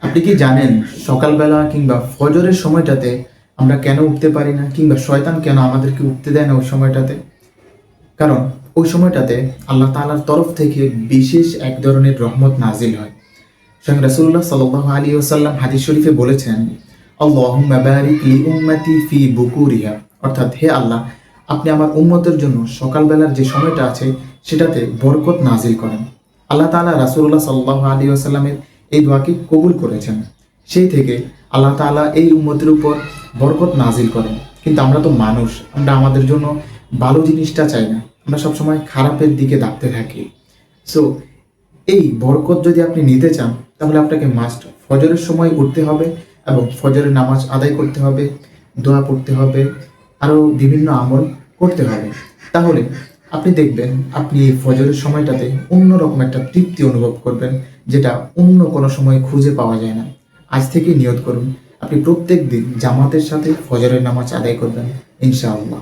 আপনি কি জানেন সকালবেলা কিংবা ফজরের সময়টাতে আমরা কেন উঠতে পারি না, কিংবা শয়তান কেন আমাদেরকে উঠতে দেয় না ওই সময়টাতে? কারণ ওই সময়টাতে আল্লাহ তাআলার তরফ থেকে বিশেষ এক ধরনের রহমত নাজিল হয়। স্বয়ং রাসূলুল্লাহ সাল্লাল্লাহু আলাইহি ওয়াসাল্লাম হাদিস শরীফে বলেছেন, আল্লাহুম্মা বারিক লি উম্মতি ফি বুকুরিহা, অর্থাৎ হে আল্লাহ, আপনি আমার উম্মতের জন্য সকালবেলার যে সময়টা আছে সেটাতে বরকত নাজিল করেন। আল্লাহ তাআলা রাসূলুল্লাহ সাল্লাল্লাহু আলাইহি ওয়াসাল্লামের এই দোয়াকে কবুল করেছেন। সেই থেকে আল্লাহ তাআলা এই উম্মতের উপর বরকত নাজিল করেন। কিন্তু আমরা তো মানুষ, আমরা আমাদের জন্য ভালো জিনিসটা চাই না, আমরা সবসময় খারাপের দিকে ডাকতে থাকি। সো এই বরকত যদি আপনি নিতে চান, তাহলে আপনাকে মাস্ট ফজরের সময় উঠতে হবে এবং ফজরের নামাজ আদায় করতে হবে, দোয়া পড়তে হবে, আরও বিভিন্ন আমল করতে হবে। তাহলে আপনি দেখবেন আপনি এই ফজরের সময়টাতে অন্যরকম একটা তৃপ্তি অনুভব করবেন, যেটা অন্য কোনো সময় খুঁজে পাওয়া যায় না। আজ থেকেই নিয়ত করুন, আপনি প্রত্যেক দিন জামাতের সাথে ফজরের নামাজ আদায় করবেন ইনশাআল্লাহ।